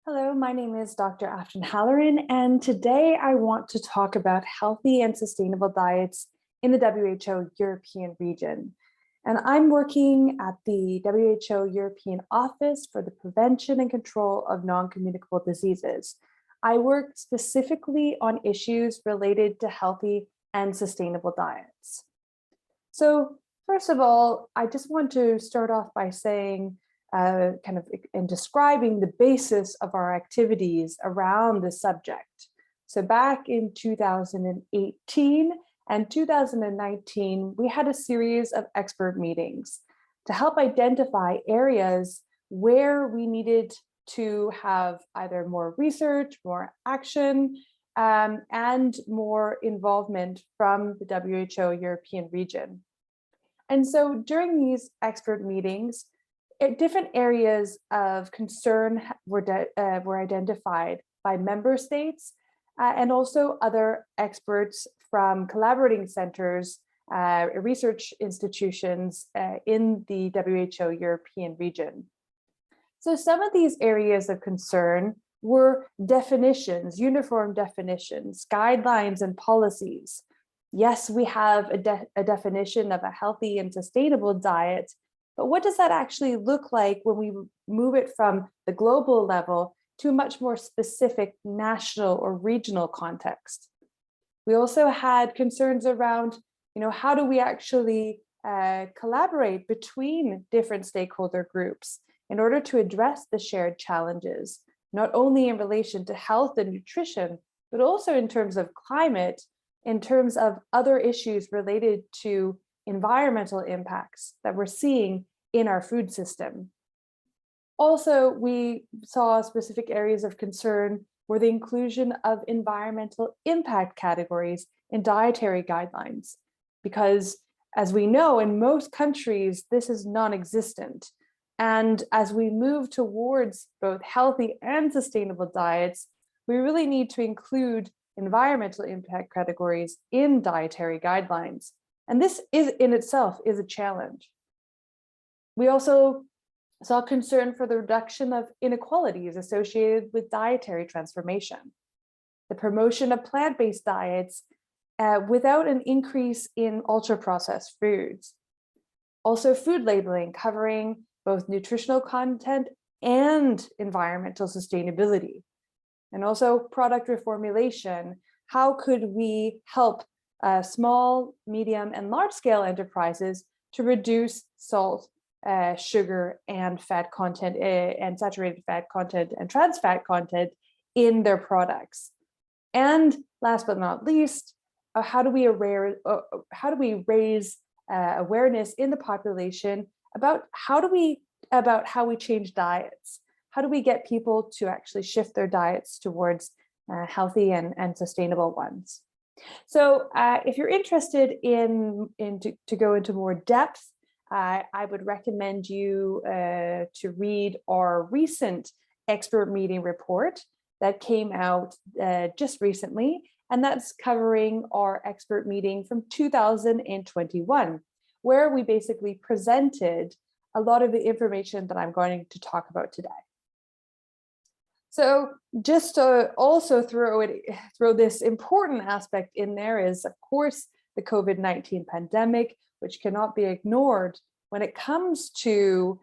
Hello, my name is Dr. Afton Halloran, and today I want to talk about healthy and sustainable diets in the WHO European region. And I'm working at the WHO European Office for the Prevention and Control of Non-Communicable Diseases. I work specifically on issues related to healthy and sustainable diets. So first of all, I just want to start off by saying kind of in describing the basis of our activities around this subject. So back in 2018 and 2019, we had a series of expert meetings to help identify areas where we needed to have either more research, more action, and more involvement from the WHO European region. And so during these expert meetings, different areas of concern were identified by member states and also other experts from collaborating centers, research institutions in the WHO European region. So some of these areas of concern were definitions, uniform definitions, guidelines and policies. Yes, we have a definition of a healthy and sustainable diet, but what does that actually look like when we move it from the global level to a much more specific national or regional context? We also had concerns around, how do we actually collaborate between different stakeholder groups in order to address the shared challenges, not only in relation to health and nutrition, but also in terms of climate, in terms of other issues related to environmental impacts that we're seeing in our food system. Also, we saw specific areas of concern were the inclusion of environmental impact categories in dietary guidelines, because as we know, in most countries, this is non-existent. And as we move towards both healthy and sustainable diets, we really need to include environmental impact categories in dietary guidelines. And this is in itself is a challenge. We also saw concern for the reduction of inequalities associated with dietary transformation, the promotion of plant-based diets without an increase in ultra-processed foods. Also food labeling covering both nutritional content and environmental sustainability. And also product reformulation. How could we help small, medium, and large-scale enterprises to reduce salt, sugar, and fat content, and saturated fat content, and trans fat content in their products? And last but not least, how do we raise awareness in the population about how we change diets? How do we get people to actually shift their diets towards healthy and sustainable ones? So if you're interested to go into more depth, I would recommend you to read our recent expert meeting report that came out just recently, and that's covering our expert meeting from 2021, where we basically presented a lot of the information that I'm going to talk about today. So just to also throw this important aspect in there is, of course, the COVID-19 pandemic, which cannot be ignored when it comes to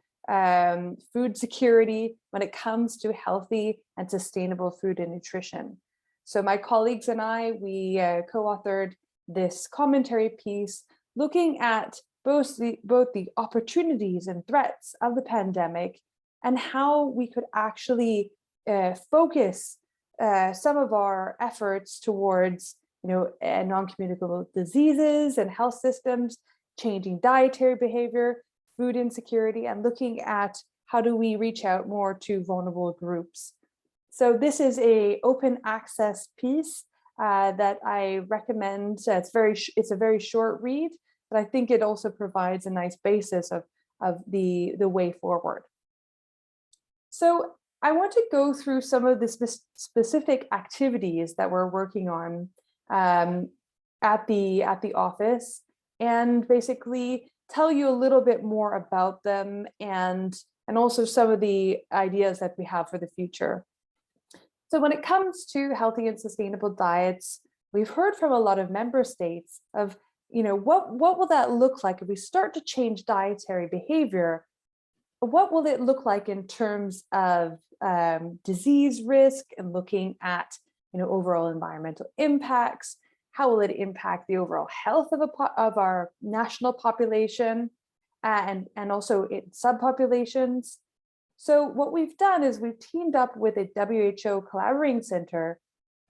food security, when it comes to healthy and sustainable food and nutrition. So my colleagues and I, we co-authored this commentary piece looking at both the opportunities and threats of the pandemic and how we could actually focus some of our efforts towards non-communicable diseases and health systems, changing dietary behavior, food insecurity, and looking at how do we reach out more to vulnerable groups. So this is an open access piece that I recommend. It's a very short read, but I think it also provides a nice basis of the way forward. So I want to go through some of the specific activities that we're working on at the office, and basically tell you a little bit more about them and also some of the ideas that we have for the future. So when it comes to healthy and sustainable diets, we've heard from a lot of member states of, what will that look like if we start to change dietary behavior? What will it look like in terms of disease risk and looking at, overall environmental impacts? How will it impact the overall health of our national population and also in subpopulations? So what we've done is we've teamed up with a WHO collaborating center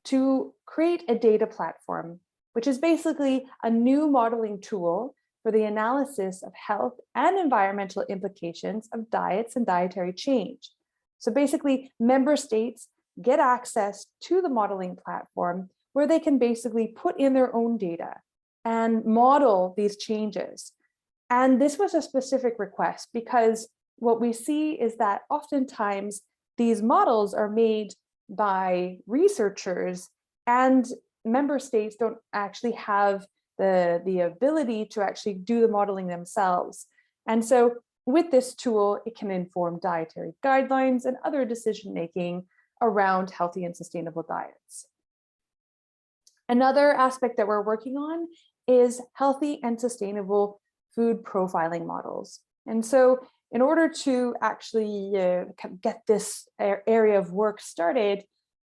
to create a data platform, which is basically a new modeling tool for the analysis of health and environmental implications of diets and dietary change. So basically, member states get access to the modeling platform where they can basically put in their own data and model these changes. And this was a specific request because what we see is that oftentimes these models are made by researchers and member states don't actually have the ability to actually do the modeling themselves. And so with this tool, it can inform dietary guidelines and other decision-making around healthy and sustainable diets. Another aspect that we're working on is healthy and sustainable food profiling models. And so in order to actually get this area of work started,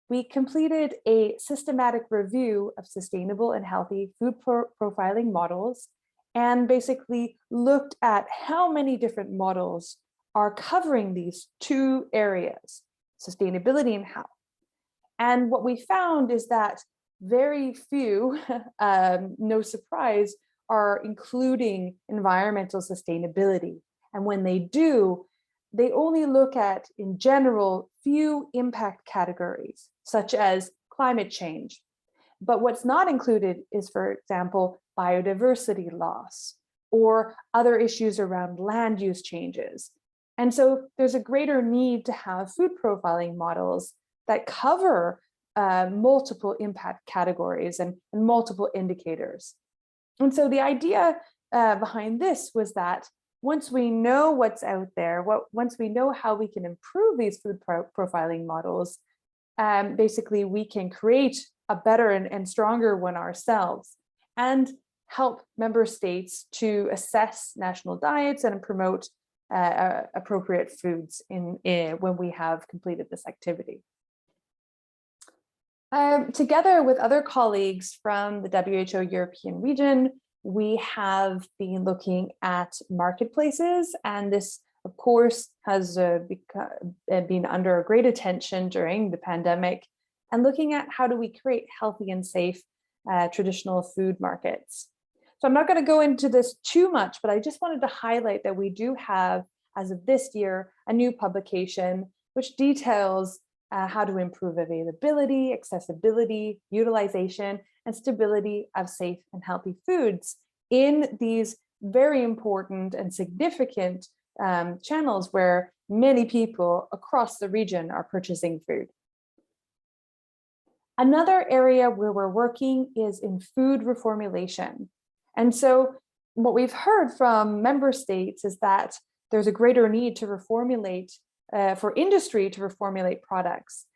we completed a systematic review of sustainable and healthy food profiling models and basically looked at how many different models are covering these two areas, sustainability and health. And what we found is that very few, no surprise, are including environmental sustainability. And when they do, they only look at, in general, few impact categories, such as climate change. But what's not included is, for example, biodiversity loss or other issues around land use changes. And so there's a greater need to have food profiling models that cover multiple impact categories and multiple indicators. And so the idea behind this was that once we know what's out there, once we know how we can improve these food profiling models, basically we can create a better and stronger one ourselves and help member states to assess national diets and promote appropriate foods when we have completed this activity. Together with other colleagues from the WHO European region, we have been looking at marketplaces, and this, of course, has been under great attention during the pandemic, and looking at how do we create healthy and safe traditional food markets. So I'm not going to go into this too much, but I just wanted to highlight that we do have, as of this year, a new publication which details how to improve availability, accessibility, utilization, and stability of safe and healthy foods in these very important and significant channels where many people across the region are purchasing food. Another area where we're working is in food reformulation. And so what we've heard from member states is that there's a greater need to reformulate for industry to reformulate products.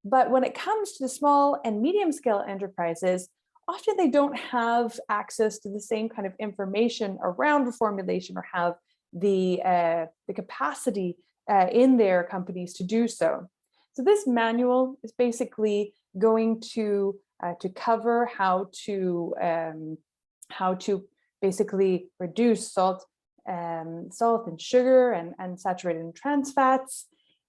But when it comes to the small and medium scale enterprises, often they don't have access to the same kind of information around reformulation or have the capacity in their companies to do so. So this manual is basically going to cover how to basically reduce salt and sugar and saturated and trans fats.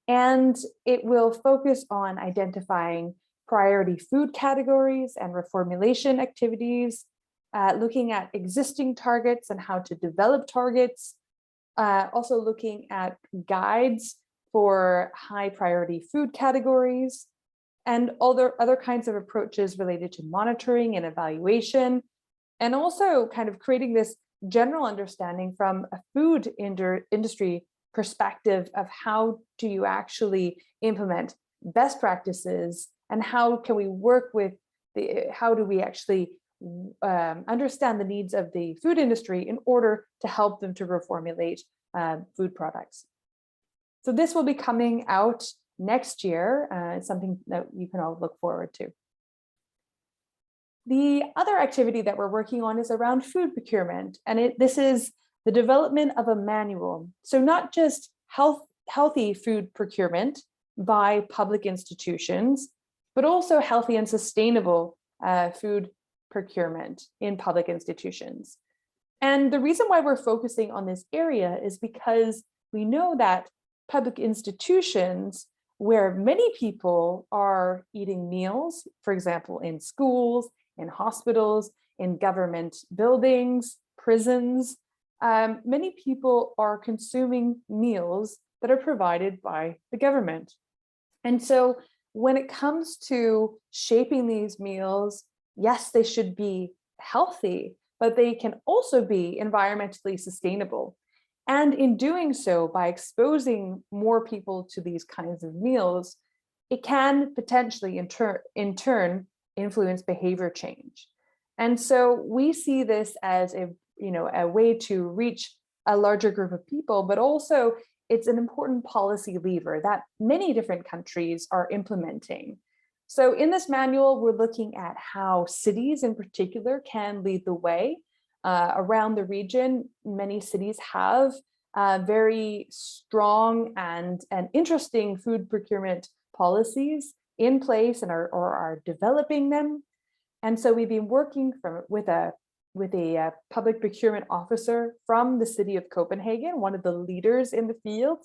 And it will focus on identifying priority food categories and reformulation activities, looking at existing targets and how to develop targets, also looking at guides for high priority food categories, and other kinds of approaches related to monitoring and evaluation, and also kind of creating this general understanding from a food industry perspective of how do you actually implement best practices and how can we work with how do we actually understand the needs of the food industry in order to help them to reformulate food products. So this will be coming out next year. It's something that you can all look forward to. The other activity that we're working on is around food procurement, and this is the development of a manual. So not just healthy food procurement by public institutions, but also healthy and sustainable food procurement in public institutions. And the reason why we're focusing on this area is because we know that public institutions where many people are eating meals, for example, in schools, in hospitals, in government buildings, prisons, many people are consuming meals that are provided by the government. And so when it comes to shaping these meals, yes, they should be healthy, but they can also be environmentally sustainable. And in doing so, by exposing more people to these kinds of meals, it can potentially in turn influence behavior change. And so we see this as a way to reach a larger group of people, but also it's an important policy lever that many different countries are implementing. So in this manual, we're looking at how cities in particular can lead the way. Around the region, many cities have very strong and interesting food procurement policies in place and are developing them. And so we've been working with a public procurement officer from the city of Copenhagen, one of the leaders in the field,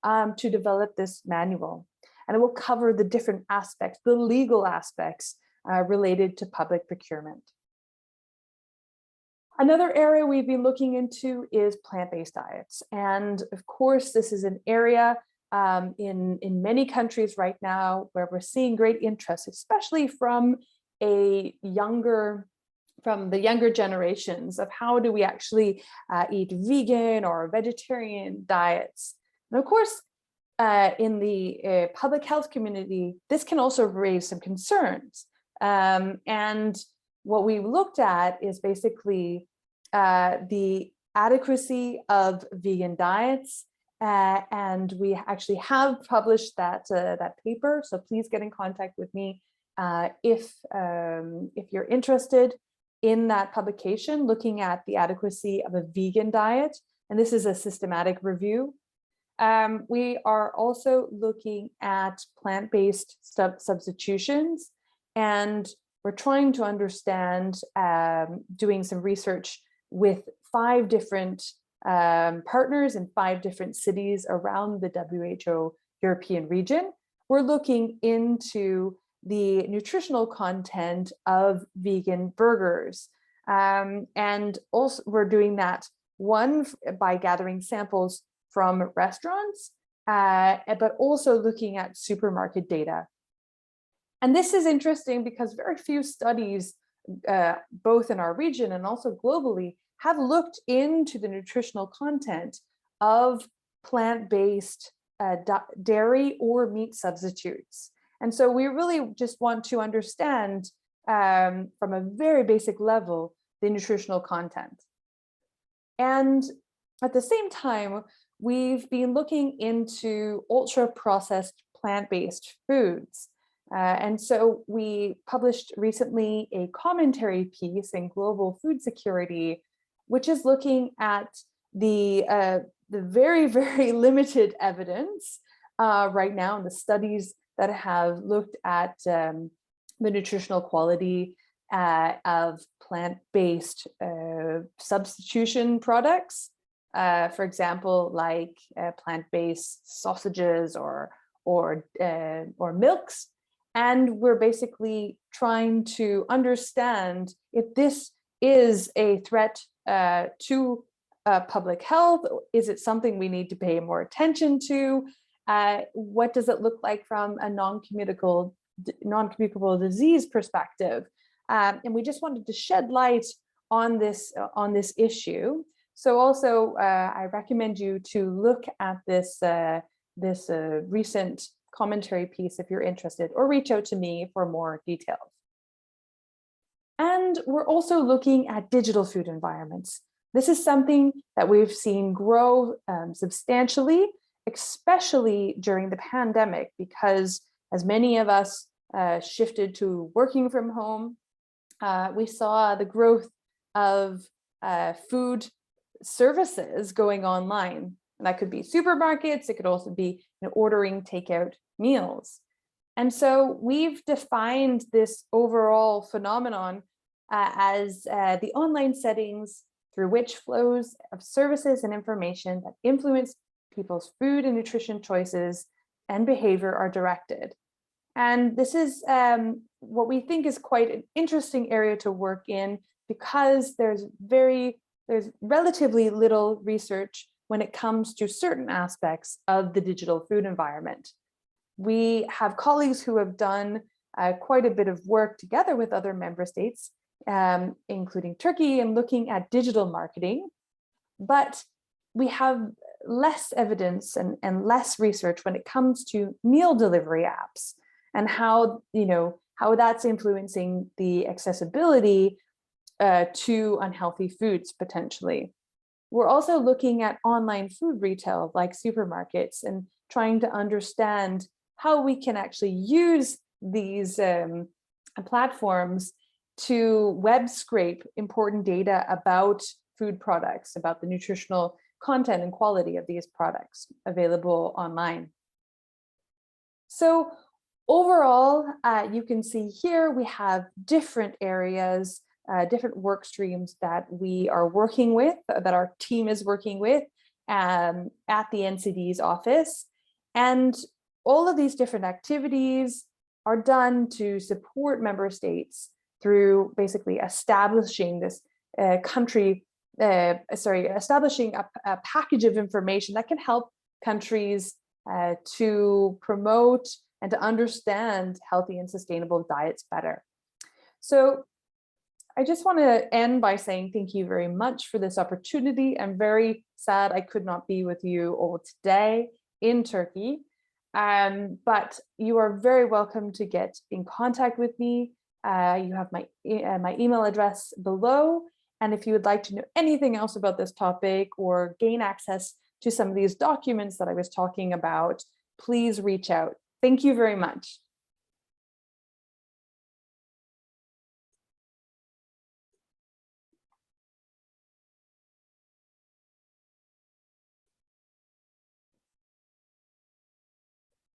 to develop this manual. And it will cover the different aspects, the legal aspects related to public procurement. Another area we've been looking into is plant-based diets. And of course, this is an area in many countries right now where we're seeing great interest, especially from the younger generations, of how do we actually eat vegan or vegetarian diets. And of course, in the public health community, this can also raise some concerns. And what we looked at is basically the adequacy of vegan diets. And we actually have published that paper. So please get in contact with me if you're interested in that publication, looking at the adequacy of a vegan diet. And this is a systematic review. We are also looking at plant-based substitutions, and we're trying to understand, doing some research with 5 different partners in 5 different cities around the WHO European region. We're looking into the nutritional content of vegan burgers. And also we're doing that, one, by gathering samples from restaurants, but also looking at supermarket data. And this is interesting because very few studies, both in our region and also globally, have looked into the nutritional content of plant-based dairy or meat substitutes. And so we really just want to understand from a very basic level the nutritional content. And at the same time, we've been looking into ultra-processed plant-based foods. And so we published recently a commentary piece in Global Food Security, which is looking at the very, very limited evidence right now in the studies that have looked at the nutritional quality of plant-based substitution products. For example, like plant-based sausages or milks. And we're basically trying to understand if this is a threat to public health. Is it something we need to pay more attention to? What does it look like from a non-communicable disease perspective? And we just wanted to shed light on this issue. So also, I recommend you to look at this recent commentary piece if you're interested, or reach out to me for more details. And we're also looking at digital food environments. This is something that we've seen grow substantially especially during the pandemic, because as many of us shifted to working from home, we saw the growth of food services going online. And that could be supermarkets, it could also be ordering takeout meals. And so we've defined this overall phenomenon as the online settings through which flows of services and information that influence people's food and nutrition choices and behavior are directed. And this is what we think is quite an interesting area to work in, because there's relatively little research when it comes to certain aspects of the digital food environment. We have colleagues who have done quite a bit of work together with other member states, including Turkey, and looking at digital marketing. But we have less evidence and less research when it comes to meal delivery apps and how that's influencing the accessibility to unhealthy foods potentially. We're also looking at online food retail like supermarkets and trying to understand how we can actually use these platforms to web scrape important data about food products, about the nutritional content and quality of these products available online. So overall, you can see here we have different areas, different work streams that we are working with, that our team is working with at the NCD's office. And all of these different activities are done to support member states through basically establishing this establishing a package of information that can help countries to promote and to understand healthy and sustainable diets better. So I just want to end by saying thank you very much for this opportunity. I'm very sad I could not be with you all today in Turkey, but you are very welcome to get in contact with me. You have my email address below. And if you would like to know anything else about this topic or gain access to some of these documents that I was talking about, please reach out. Thank you very much.